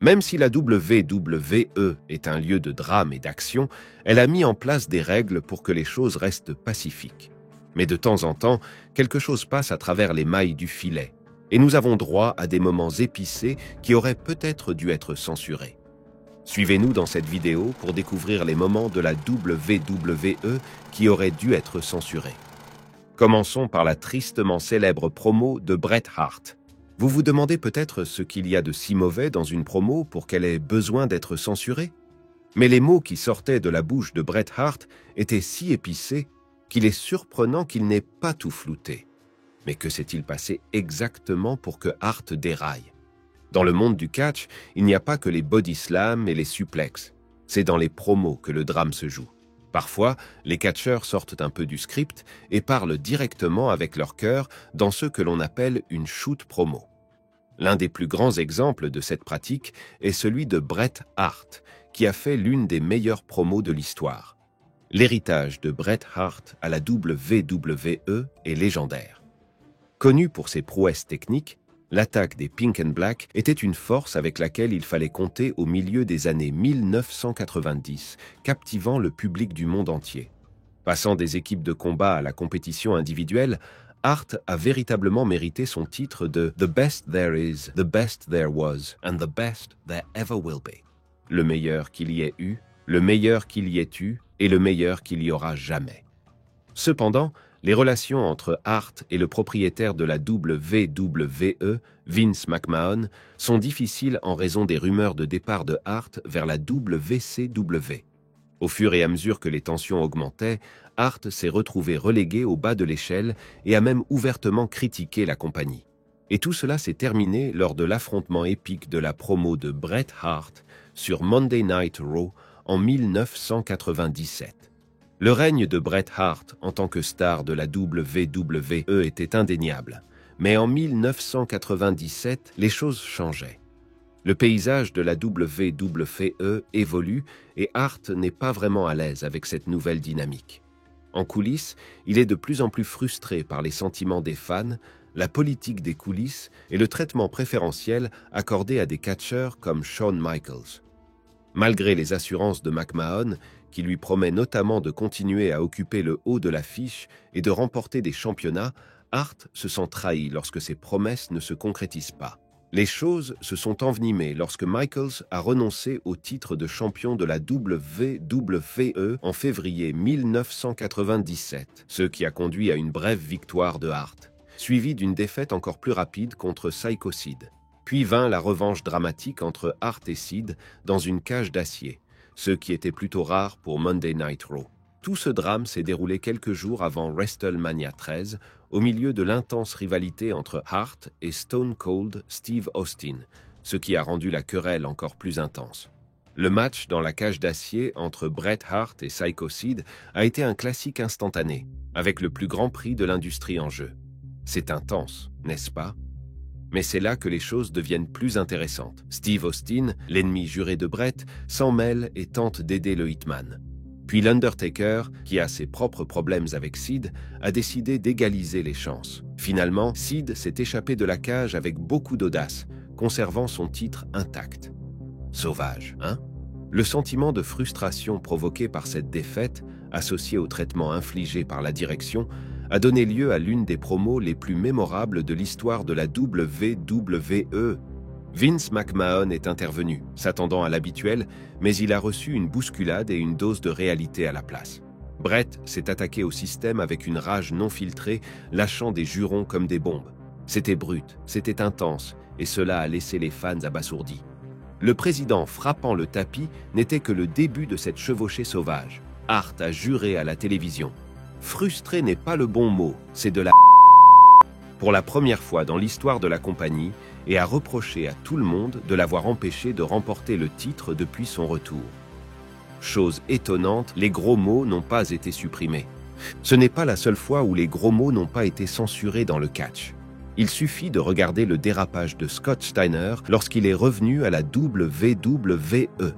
Même si la WWE est un lieu de drame et d'action, elle a mis en place des règles pour que les choses restent pacifiques. Mais de temps en temps, quelque chose passe à travers les mailles du filet, et nous avons droit à des moments épicés qui auraient peut-être dû être censurés. Suivez-nous dans cette vidéo pour découvrir les moments de la WWE qui auraient dû être censurés. Commençons par la tristement célèbre promo de Bret Hart. Vous vous demandez peut-être ce qu'il y a de si mauvais dans une promo pour qu'elle ait besoin d'être censurée? Mais les mots qui sortaient de la bouche de Bret Hart étaient si épicés qu'il est surprenant qu'il n'ait pas tout flouté. Mais que s'est-il passé exactement pour que Hart déraille? Dans le monde du catch, il n'y a pas que les body slams et les suplexes. C'est dans les promos que le drame se joue. Parfois, les catcheurs sortent un peu du script et parlent directement avec leur cœur dans ce que l'on appelle une shoot promo. L'un des plus grands exemples de cette pratique est celui de Bret Hart, qui a fait l'une des meilleures promos de l'histoire. L'héritage de Bret Hart à la WWE est légendaire. Connu pour ses prouesses techniques, l'attaque des Pink and Black était une force avec laquelle il fallait compter au milieu des années 1990, captivant le public du monde entier. Passant des équipes de combat à la compétition individuelle, Hart a véritablement mérité son titre de « The best there is, the best there was, and the best there ever will be ». Le meilleur qu'il y ait eu, le meilleur qu'il y ait eu, et le meilleur qu'il y aura jamais. Cependant, les relations entre Hart et le propriétaire de la WWE, Vince McMahon, sont difficiles en raison des rumeurs de départ de Hart vers la WCW. Au fur et à mesure que les tensions augmentaient, Hart s'est retrouvé relégué au bas de l'échelle et a même ouvertement critiqué la compagnie. Et tout cela s'est terminé lors de l'affrontement épique de la promo de Bret Hart sur Monday Night Raw en 1997. Le règne de Bret Hart en tant que star de la WWE était indéniable, mais en 1997, les choses changeaient. Le paysage de la WWE évolue et Hart n'est pas vraiment à l'aise avec cette nouvelle dynamique. En coulisses, il est de plus en plus frustré par les sentiments des fans, la politique des coulisses et le traitement préférentiel accordé à des catcheurs comme Shawn Michaels. Malgré les assurances de McMahon, qui lui promet notamment de continuer à occuper le haut de l'affiche et de remporter des championnats, Hart se sent trahi lorsque ses promesses ne se concrétisent pas. Les choses se sont envenimées lorsque Michaels a renoncé au titre de champion de la WWE en février 1997, ce qui a conduit à une brève victoire de Hart, suivie d'une défaite encore plus rapide contre Psycho Sid. Puis vint la revanche dramatique entre Hart et Sid dans une cage d'acier, ce qui était plutôt rare pour Monday Night Raw. Tout ce drame s'est déroulé quelques jours avant WrestleMania 13, au milieu de l'intense rivalité entre Hart et Stone Cold Steve Austin, ce qui a rendu la querelle encore plus intense. Le match dans la cage d'acier entre Bret Hart et Psycho Sid a été un classique instantané, avec le plus grand prix de l'industrie en jeu. C'est intense, n'est-ce pas? Mais c'est là que les choses deviennent plus intéressantes. Steve Austin, l'ennemi juré de Bret, s'en mêle et tente d'aider le Hitman. Puis l'Undertaker, qui a ses propres problèmes avec Sid, a décidé d'égaliser les chances. Finalement, Sid s'est échappé de la cage avec beaucoup d'audace, conservant son titre intact. Sauvage, hein? Le sentiment de frustration provoqué par cette défaite, associé au traitement infligé par la direction, a donné lieu à l'une des promos les plus mémorables de l'histoire de la WWE. Vince McMahon est intervenu, s'attendant à l'habituel, mais il a reçu une bousculade et une dose de réalité à la place. Bret s'est attaqué au système avec une rage non filtrée, lâchant des jurons comme des bombes. C'était brut, c'était intense, et cela a laissé les fans abasourdis. Le président frappant le tapis n'était que le début de cette chevauchée sauvage. Hart a juré à la télévision. Frustré n'est pas le bon mot, c'est de la pour la première fois dans l'histoire de la compagnie et a reproché à tout le monde de l'avoir empêché de remporter le titre depuis son retour. Chose étonnante, les gros mots n'ont pas été supprimés. Ce n'est pas la seule fois où les gros mots n'ont pas été censurés dans le catch. Il suffit de regarder le dérapage de Scott Steiner lorsqu'il est revenu à la WWE.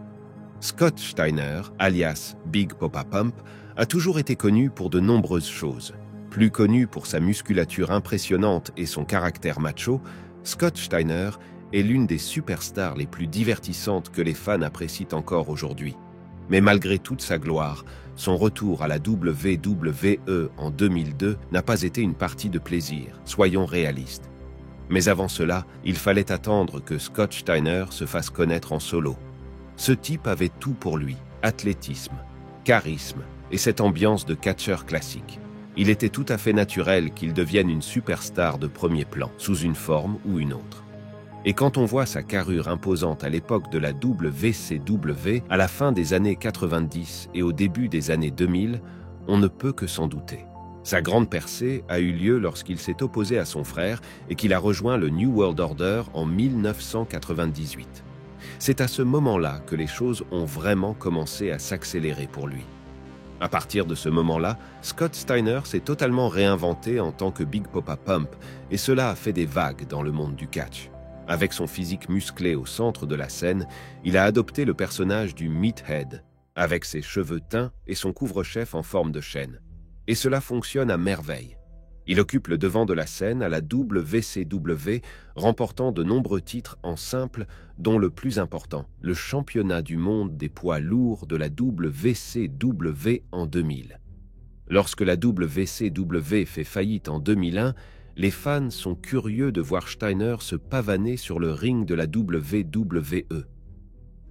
Scott Steiner, alias Big Papa Pump, a toujours été connu pour de nombreuses choses. Plus connu pour sa musculature impressionnante et son caractère macho, Scott Steiner est l'une des superstars les plus divertissantes que les fans apprécient encore aujourd'hui. Mais malgré toute sa gloire, son retour à la WWE en 2002 n'a pas été une partie de plaisir, soyons réalistes. Mais avant cela, il fallait attendre que Scott Steiner se fasse connaître en solo. Ce type avait tout pour lui, athlétisme, charisme et cette ambiance de catcheur classique. Il était tout à fait naturel qu'il devienne une superstar de premier plan, sous une forme ou une autre. Et quand on voit sa carrure imposante à l'époque de la WCW, à la fin des années 90 et au début des années 2000, on ne peut que s'en douter. Sa grande percée a eu lieu lorsqu'il s'est opposé à son frère et qu'il a rejoint le New World Order en 1998. C'est à ce moment-là que les choses ont vraiment commencé à s'accélérer pour lui. À partir de ce moment-là, Scott Steiner s'est totalement réinventé en tant que Big Papa Pump et cela a fait des vagues dans le monde du catch. Avec son physique musclé au centre de la scène, il a adopté le personnage du Meathead, avec ses cheveux teints et son couvre-chef en forme de chaîne. Et cela fonctionne à merveille. Il occupe le devant de la scène à la WCW, remportant de nombreux titres en simple, dont le plus important, le championnat du monde des poids lourds de la WCW en 2000. Lorsque la WCW fait faillite en 2001, les fans sont curieux de voir Steiner se pavaner sur le ring de la WWE.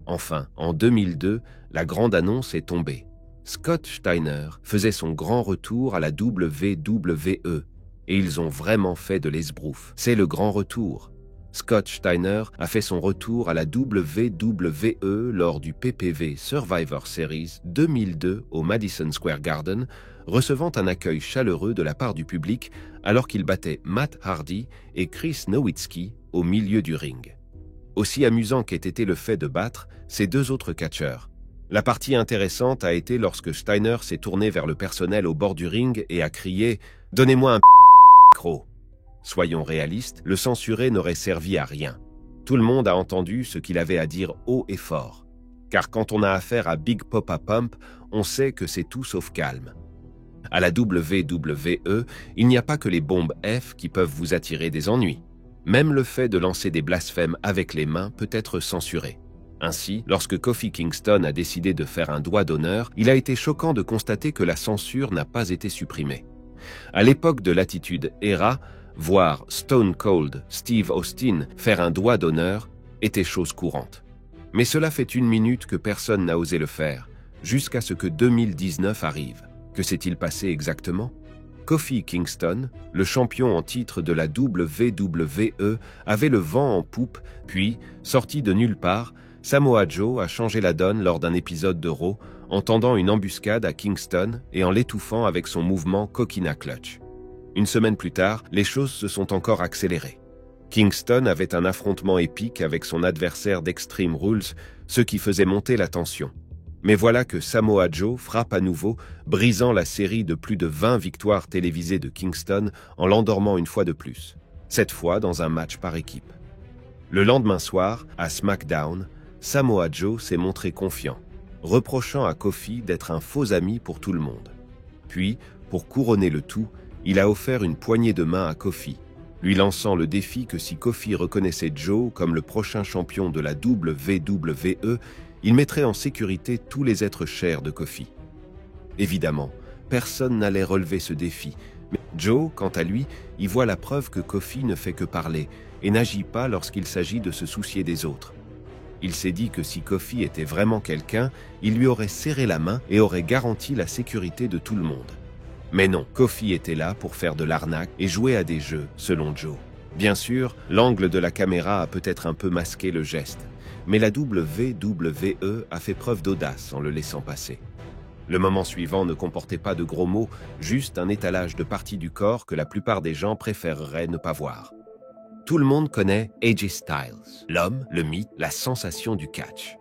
Enfin, en 2002, la grande annonce est tombée. Scott Steiner faisait son grand retour à la WWE et ils ont vraiment fait de l'esbrouf. C'est le grand retour. Scott Steiner a fait son retour à la WWE lors du PPV Survivor Series 2002 au Madison Square Garden, recevant un accueil chaleureux de la part du public alors qu'il battait Matt Hardy et Chris Nowitzki au milieu du ring. Aussi amusant qu'ait été le fait de battre ces deux autres catcheurs. La partie intéressante a été lorsque Steiner s'est tourné vers le personnel au bord du ring et a crié « Donnez-moi un micro ». Soyons réalistes, le censurer n'aurait servi à rien. Tout le monde a entendu ce qu'il avait à dire haut et fort. Car quand on a affaire à Big Papa Pump, on sait que c'est tout sauf calme. À la WWE, il n'y a pas que les bombes F qui peuvent vous attirer des ennuis. Même le fait de lancer des blasphèmes avec les mains peut être censuré. Ainsi, lorsque Kofi Kingston a décidé de faire un doigt d'honneur, il a été choquant de constater que la censure n'a pas été supprimée. À l'époque de l'Attitude Era, voir Stone Cold Steve Austin faire un doigt d'honneur était chose courante. Mais cela fait 1 minute que personne n'a osé le faire, jusqu'à ce que 2019 arrive. Que s'est-il passé exactement ? Kofi Kingston, le champion en titre de la WWE, avait le vent en poupe, puis, sorti de nulle part, Samoa Joe a changé la donne lors d'un épisode de Raw en tendant une embuscade à Kingston et en l'étouffant avec son mouvement Coquina Clutch. 1 semaine plus tard, les choses se sont encore accélérées. Kingston avait un affrontement épique avec son adversaire d'Extreme Rules, ce qui faisait monter la tension. Mais voilà que Samoa Joe frappe à nouveau, brisant la série de plus de 20 victoires télévisées de Kingston en l'endormant une fois de plus, cette fois dans un match par équipe. Le lendemain soir, à SmackDown, Samoa Joe s'est montré confiant, reprochant à Kofi d'être un faux ami pour tout le monde. Puis, pour couronner le tout, il a offert une poignée de main à Kofi, lui lançant le défi que si Kofi reconnaissait Joe comme le prochain champion de la WWE, il mettrait en sécurité tous les êtres chers de Kofi. Évidemment, personne n'allait relever ce défi, mais Joe, quant à lui, y voit la preuve que Kofi ne fait que parler et n'agit pas lorsqu'il s'agit de se soucier des autres. Il s'est dit que si Kofi était vraiment quelqu'un, il lui aurait serré la main et aurait garanti la sécurité de tout le monde. Mais non, Kofi était là pour faire de l'arnaque et jouer à des jeux, selon Joe. Bien sûr, l'angle de la caméra a peut-être un peu masqué le geste, mais la WWE a fait preuve d'audace en le laissant passer. Le moment suivant ne comportait pas de gros mots, juste un étalage de parties du corps que la plupart des gens préféreraient ne pas voir. Tout le monde connaît AJ Styles, l'homme, le mythe, la sensation du catch.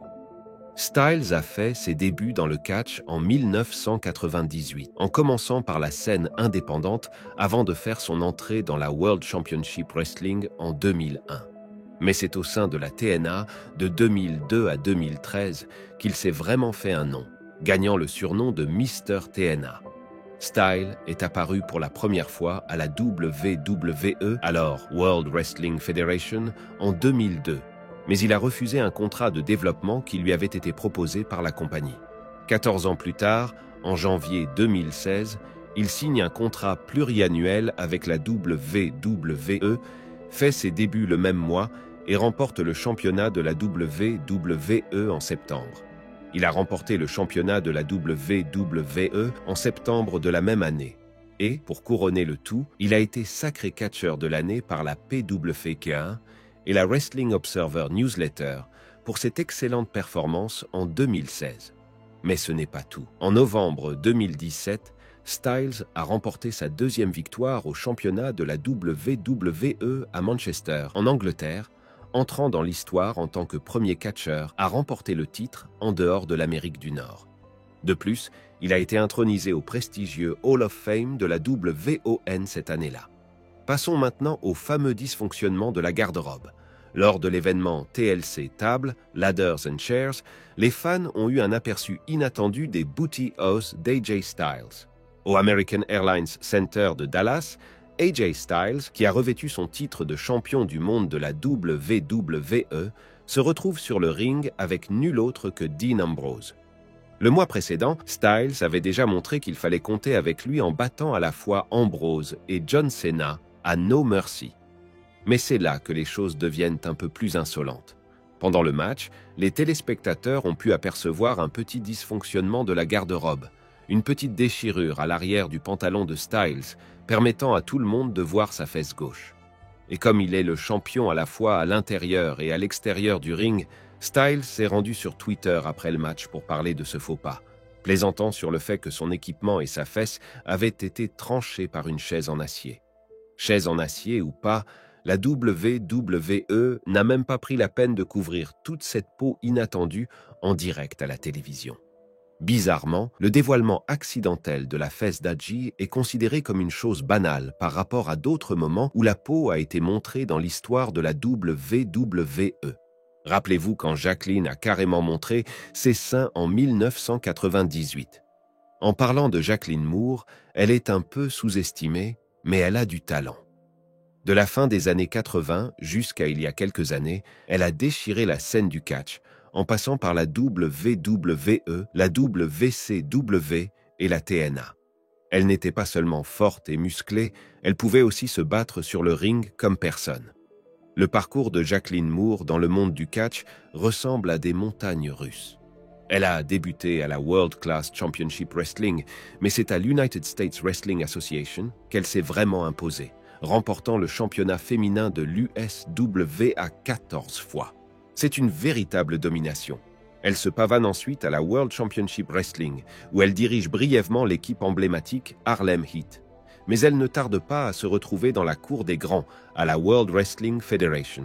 Styles a fait ses débuts dans le catch en 1998, en commençant par la scène indépendante avant de faire son entrée dans la World Championship Wrestling en 2001. Mais c'est au sein de la TNA de 2002 à 2013 qu'il s'est vraiment fait un nom, gagnant le surnom de Mr. TNA. Styles est apparu pour la première fois à la WWE, alors World Wrestling Federation, en 2002, mais il a refusé un contrat de développement qui lui avait été proposé par la compagnie. 14 ans plus tard, en janvier 2016, il signe un contrat pluriannuel avec la WWE, fait ses débuts le même mois et remporte le championnat de la WWE en septembre. Il a remporté le championnat de la WWE en septembre de la même année. Et, pour couronner le tout, il a été sacré catcheur de l'année par la PWFK et la Wrestling Observer Newsletter pour cette excellente performance en 2016. Mais ce n'est pas tout. En novembre 2017, Styles a remporté sa deuxième victoire au championnat de la WWE à Manchester, en Angleterre, entrant dans l'histoire en tant que premier catcheur à remporter le titre en dehors de l'Amérique du Nord. De plus, il a été intronisé au prestigieux Hall of Fame de la WON cette année-là. Passons maintenant au fameux dysfonctionnement de la garde-robe. Lors de l'événement TLC Table, Ladders and Chairs, les fans ont eu un aperçu inattendu des Booty House d'AJ Styles. Au American Airlines Center de Dallas, AJ Styles, qui a revêtu son titre de champion du monde de la WWE, se retrouve sur le ring avec nul autre que Dean Ambrose. Le mois précédent, Styles avait déjà montré qu'il fallait compter avec lui en battant à la fois Ambrose et John Cena à No Mercy. Mais c'est là que les choses deviennent un peu plus insolentes. Pendant le match, les téléspectateurs ont pu apercevoir un petit dysfonctionnement de la garde-robe, une petite déchirure à l'arrière du pantalon de Styles, permettant à tout le monde de voir sa fesse gauche. Et comme il est le champion à la fois à l'intérieur et à l'extérieur du ring, Styles s'est rendu sur Twitter après le match pour parler de ce faux pas, plaisantant sur le fait que son équipement et sa fesse avaient été tranchés par une chaise en acier. Chaise en acier ou pas, la WWE n'a même pas pris la peine de couvrir toute cette peau inattendue en direct à la télévision. Bizarrement, le dévoilement accidentel de la fesse d'Aji est considéré comme une chose banale par rapport à d'autres moments où la peau a été montrée dans l'histoire de la WWE. Rappelez-vous quand Jacqueline a carrément montré ses seins en 1998. En parlant de Jacqueline Moore, elle est un peu sous-estimée, mais elle a du talent. De la fin des années 80 jusqu'à il y a quelques années, elle a déchiré la scène du catch, en passant par la WWE, la WCW et la TNA. Elle n'était pas seulement forte et musclée, elle pouvait aussi se battre sur le ring comme personne. Le parcours de Jacqueline Moore dans le monde du catch ressemble à des montagnes russes. Elle a débuté à la World Class Championship Wrestling, mais c'est à l'United States Wrestling Association qu'elle s'est vraiment imposée, remportant le championnat féminin de l'USW à 14 fois. C'est une véritable domination. Elle se pavane ensuite à la World Championship Wrestling, où elle dirige brièvement l'équipe emblématique Harlem Heat. Mais elle ne tarde pas à se retrouver dans la cour des grands, à la World Wrestling Federation.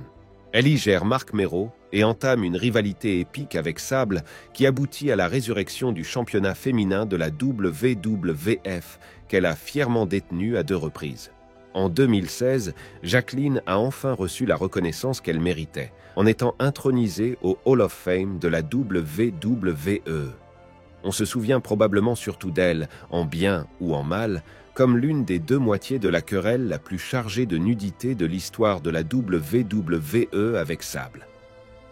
Elle y gère Marc Mero et entame une rivalité épique avec Sable qui aboutit à la résurrection du championnat féminin de la WWF qu'elle a fièrement détenu à 2 reprises. En 2016, Jacqueline a enfin reçu la reconnaissance qu'elle méritait, en étant intronisée au Hall of Fame de la WWE. On se souvient probablement surtout d'elle, en bien ou en mal, comme l'une des 2 moitiés de la querelle la plus chargée de nudité de l'histoire de la WWE avec Sable.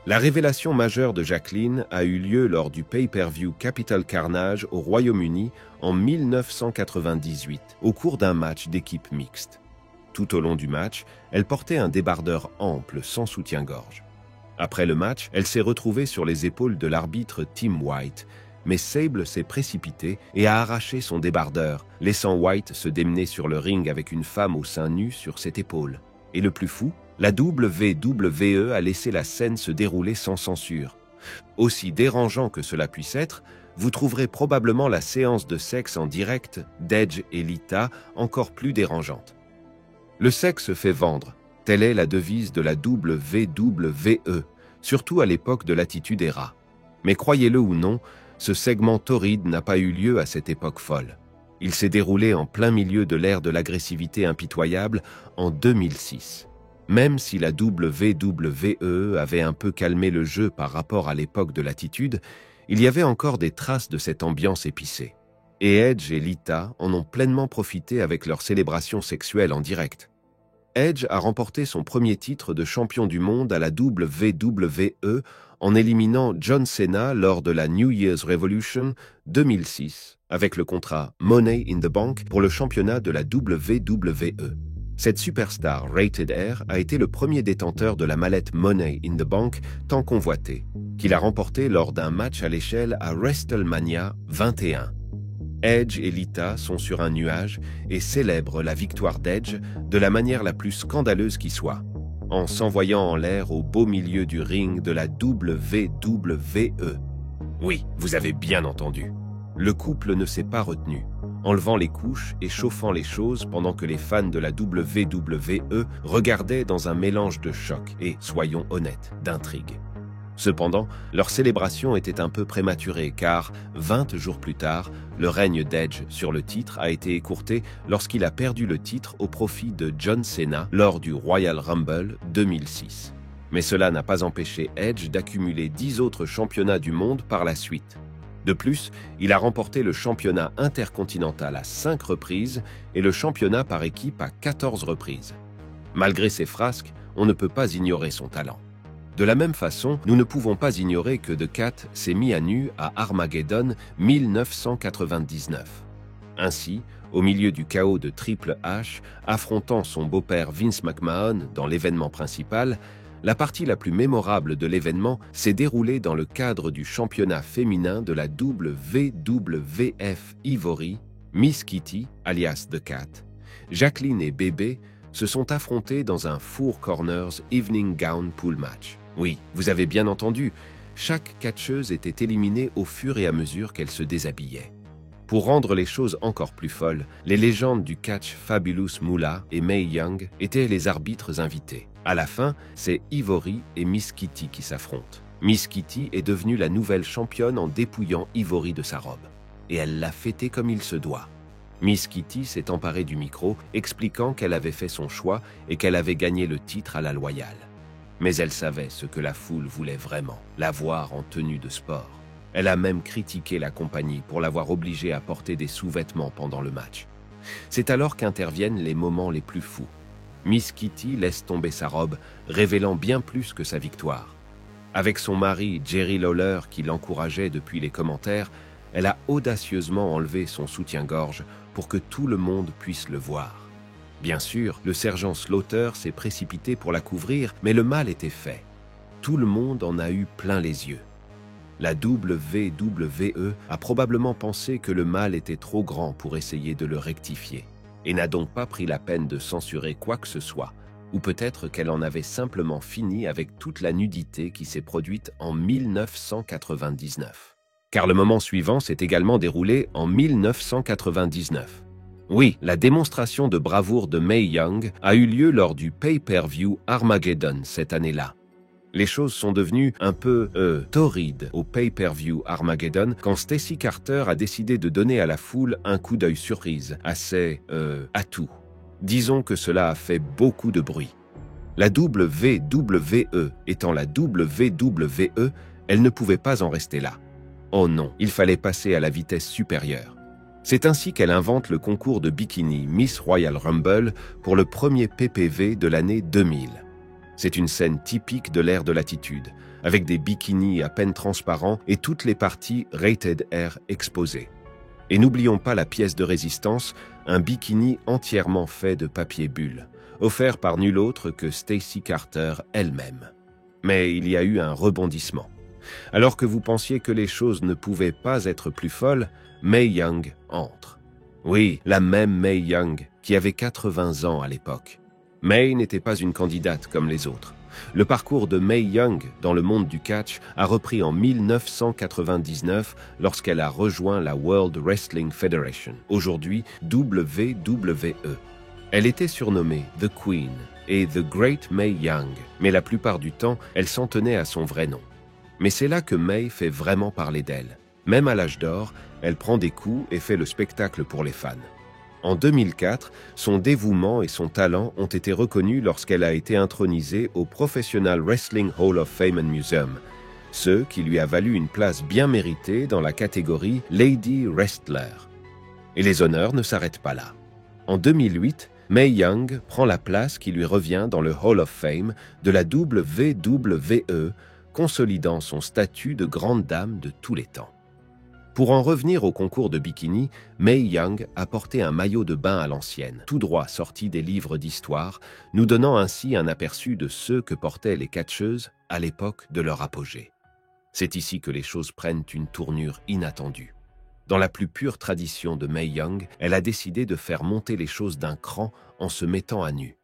La révélation majeure de Jacqueline a eu lieu lors du pay-per-view Capital Carnage au Royaume-Uni en 1998, au cours d'un match d'équipe mixte. Tout au long du match, elle portait un débardeur ample sans soutien-gorge. Après le match, elle s'est retrouvée sur les épaules de l'arbitre Tim White, mais Sable s'est précipité et a arraché son débardeur, laissant White se démener sur le ring avec une femme au sein nu sur cette épaule. Et le plus fou, la WWE a laissé la scène se dérouler sans censure. Aussi dérangeant que cela puisse être, vous trouverez probablement la séance de sexe en direct d'Edge et Lita encore plus dérangeante. Le sexe fait vendre, telle est la devise de la WWE, surtout à l'époque de l'Attitude Era. Mais croyez-le ou non, ce segment torride n'a pas eu lieu à cette époque folle. Il s'est déroulé en plein milieu de l'ère de l'agressivité impitoyable en 2006. Même si la WWE avait un peu calmé le jeu par rapport à l'époque de l'Attitude, il y avait encore des traces de cette ambiance épicée. Et Edge et Lita en ont pleinement profité avec leur célébration sexuelle en direct. Edge a remporté son premier titre de champion du monde à la WWE en éliminant John Cena lors de la New Year's Revolution 2006 avec le contrat Money in the Bank pour le championnat de la WWE. Cette superstar Rated R a été le premier détenteur de la mallette Money in the Bank tant convoitée, qu'il a remporté lors d'un match à l'échelle à WrestleMania 21. Edge et Lita sont sur un nuage et célèbrent la victoire d'Edge de la manière la plus scandaleuse qui soit, en s'envoyant en l'air au beau milieu du ring de la WWE. Oui, vous avez bien entendu. Le couple ne s'est pas retenu, enlevant les couches et chauffant les choses pendant que les fans de la WWE regardaient dans un mélange de choc et, soyons honnêtes, d'intrigue. Cependant, leur célébration était un peu prématurée car, 20 jours plus tard, le règne d'Edge sur le titre a été écourté lorsqu'il a perdu le titre au profit de John Cena lors du Royal Rumble 2006. Mais cela n'a pas empêché Edge d'accumuler 10 autres championnats du monde par la suite. De plus, il a remporté le championnat intercontinental à 5 reprises et le championnat par équipe à 14 reprises. Malgré ses frasques, on ne peut pas ignorer son talent. De la même façon, nous ne pouvons pas ignorer que The Cat s'est mis à nu à Armageddon 1999. Ainsi, au milieu du chaos de Triple H, affrontant son beau-père Vince McMahon dans l'événement principal, la partie la plus mémorable de l'événement s'est déroulée dans le cadre du championnat féminin de la WWF Ivory. Miss Kitty, alias The Cat, Jacqueline et Bébé se sont affrontés dans un Four Corners Evening Gown Pool Match. Oui, vous avez bien entendu, chaque catcheuse était éliminée au fur et à mesure qu'elle se déshabillait. Pour rendre les choses encore plus folles, les légendes du catch Fabulous Moolah et Mae Young étaient les arbitres invités. À la fin, c'est Ivory et Miss Kitty qui s'affrontent. Miss Kitty est devenue la nouvelle championne en dépouillant Ivory de sa robe. Et elle l'a fêté comme il se doit. Miss Kitty s'est emparée du micro, expliquant qu'elle avait fait son choix et qu'elle avait gagné le titre à la loyale. Mais elle savait ce que la foule voulait vraiment, la voir en tenue de sport. Elle a même critiqué la compagnie pour l'avoir obligée à porter des sous-vêtements pendant le match. C'est alors qu'interviennent les moments les plus fous. Miss Kitty laisse tomber sa robe, révélant bien plus que sa victoire. Avec son mari Jerry Lawler qui l'encourageait depuis les commentaires, elle a audacieusement enlevé son soutien-gorge pour que tout le monde puisse le voir. Bien sûr, le sergent Slaughter s'est précipité pour la couvrir, mais le mal était fait. Tout le monde en a eu plein les yeux. La WWE a probablement pensé que le mal était trop grand pour essayer de le rectifier, et n'a donc pas pris la peine de censurer quoi que ce soit, ou peut-être qu'elle en avait simplement fini avec toute la nudité qui s'est produite en 1999. Car le moment suivant s'est également déroulé en 1999. Oui, la démonstration de bravoure de Mae Young a eu lieu lors du pay-per-view Armageddon cette année-là. Les choses sont devenues un peu torrides au pay-per-view Armageddon quand Stacey Carter a décidé de donner à la foule un coup d'œil surprise, assez atout. Disons que cela a fait beaucoup de bruit. La WWE étant la WWE, elle ne pouvait pas en rester là. Oh non, il fallait passer à la vitesse supérieure. C'est ainsi qu'elle invente le concours de bikini Miss Royal Rumble pour le premier PPV de l'année 2000. C'est une scène typique de l'ère de l'attitude, avec des bikinis à peine transparents et toutes les parties Rated R exposées. Et n'oublions pas la pièce de résistance, un bikini entièrement fait de papier bulle, offert par nul autre que Stacey Carter elle-même. Mais il y a eu un rebondissement. Alors que vous pensiez que les choses ne pouvaient pas être plus folles, Mae Young entre. Oui, la même Mae Young, qui avait 80 ans à l'époque. Mae n'était pas une candidate comme les autres. Le parcours de Mae Young dans le monde du catch a repris en 1999 lorsqu'elle a rejoint la World Wrestling Federation, aujourd'hui WWE. Elle était surnommée The Queen et The Great Mae Young, mais la plupart du temps, elle s'en tenait à son vrai nom. Mais c'est là que Mae fait vraiment parler d'elle. Même à l'âge d'or, elle prend des coups et fait le spectacle pour les fans. En 2004, son dévouement et son talent ont été reconnus lorsqu'elle a été intronisée au Professional Wrestling Hall of Fame and Museum, ce qui lui a valu une place bien méritée dans la catégorie Lady Wrestler. Et les honneurs ne s'arrêtent pas là. En 2008, Mae Young prend la place qui lui revient dans le Hall of Fame de la WWE, consolidant son statut de grande dame de tous les temps. Pour en revenir au concours de bikini, Mae Young a porté un maillot de bain à l'ancienne, tout droit sorti des livres d'histoire, nous donnant ainsi un aperçu de ceux que portaient les catcheuses à l'époque de leur apogée. C'est ici que les choses prennent une tournure inattendue. Dans la plus pure tradition de Mae Young, elle a décidé de faire monter les choses d'un cran en se mettant à nu.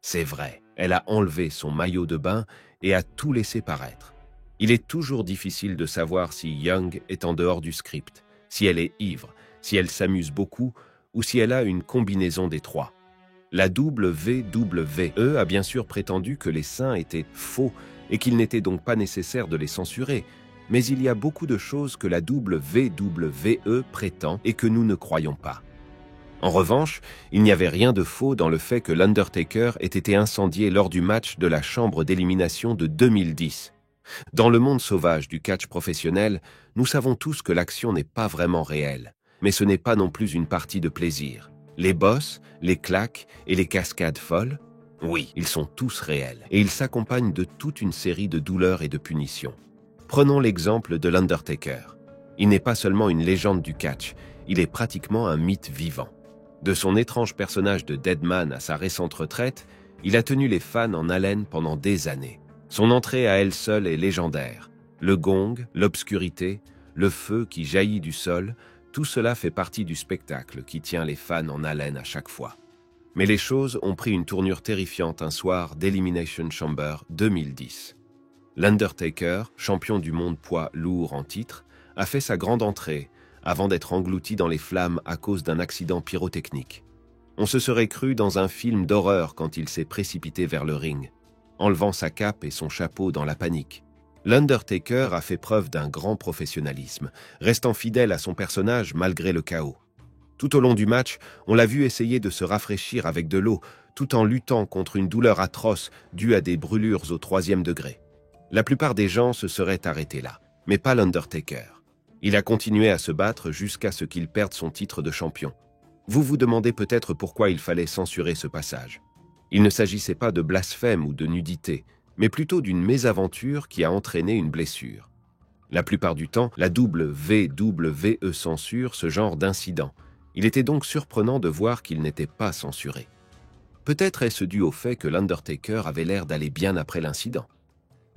C'est vrai, elle a enlevé son maillot de bain et a tout laissé paraître. Il est toujours difficile de savoir si Young est en dehors du script, si elle est ivre, si elle s'amuse beaucoup ou si elle a une combinaison des trois. La WWE a bien sûr prétendu que les seins étaient faux et qu'il n'était donc pas nécessaire de les censurer, mais il y a beaucoup de choses que la WWE prétend et que nous ne croyons pas. En revanche, il n'y avait rien de faux dans le fait que l'Undertaker ait été incendié lors du match de la chambre d'élimination de 2010. Dans le monde sauvage du catch professionnel, nous savons tous que l'action n'est pas vraiment réelle, mais ce n'est pas non plus une partie de plaisir. Les bosses, les claques et les cascades folles, oui, ils sont tous réels, et ils s'accompagnent de toute une série de douleurs et de punitions. Prenons l'exemple de l'Undertaker. Il n'est pas seulement une légende du catch, il est pratiquement un mythe vivant. De son étrange personnage de Deadman à sa récente retraite, il a tenu les fans en haleine pendant des années. Son entrée à elle seule est légendaire. Le gong, l'obscurité, le feu qui jaillit du sol, tout cela fait partie du spectacle qui tient les fans en haleine à chaque fois. Mais les choses ont pris une tournure terrifiante un soir d'Elimination Chamber 2010. L'Undertaker, champion du monde poids lourd en titre, a fait sa grande entrée avant d'être englouti dans les flammes à cause d'un accident pyrotechnique. On se serait cru dans un film d'horreur quand il s'est précipité vers le ring, enlevant sa cape et son chapeau dans la panique. L'Undertaker a fait preuve d'un grand professionnalisme, restant fidèle à son personnage malgré le chaos. Tout au long du match, on l'a vu essayer de se rafraîchir avec de l'eau, tout en luttant contre une douleur atroce due à des brûlures au 3e degré. La plupart des gens se seraient arrêtés là, mais pas l'Undertaker. Il a continué à se battre jusqu'à ce qu'il perde son titre de champion. Vous vous demandez peut-être pourquoi il fallait censurer ce passage. Il ne s'agissait pas de blasphème ou de nudité, mais plutôt d'une mésaventure qui a entraîné une blessure. La plupart du temps, la WWE censure ce genre d'incident. Il était donc surprenant de voir qu'il n'était pas censuré. Peut-être est-ce dû au fait que l'Undertaker avait l'air d'aller bien après l'incident.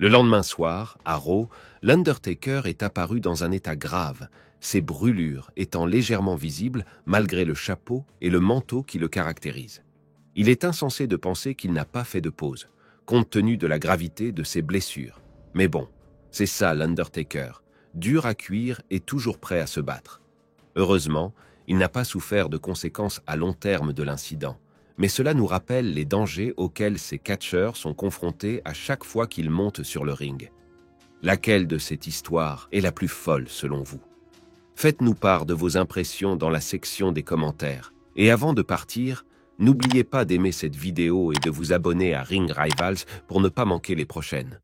Le lendemain soir, à Raw, l'Undertaker est apparu dans un état grave, ses brûlures étant légèrement visibles malgré le chapeau et le manteau qui le caractérisent. Il est insensé de penser qu'il n'a pas fait de pause, compte tenu de la gravité de ses blessures. Mais bon, c'est ça l'Undertaker, dur à cuire et toujours prêt à se battre. Heureusement, il n'a pas souffert de conséquences à long terme de l'incident, mais cela nous rappelle les dangers auxquels ces catcheurs sont confrontés à chaque fois qu'ils montent sur le ring. Laquelle de cette histoire est la plus folle selon vous? Faites-nous part de vos impressions dans la section des commentaires. Et avant de partir, n'oubliez pas d'aimer cette vidéo et de vous abonner à Ring Rivals pour ne pas manquer les prochaines.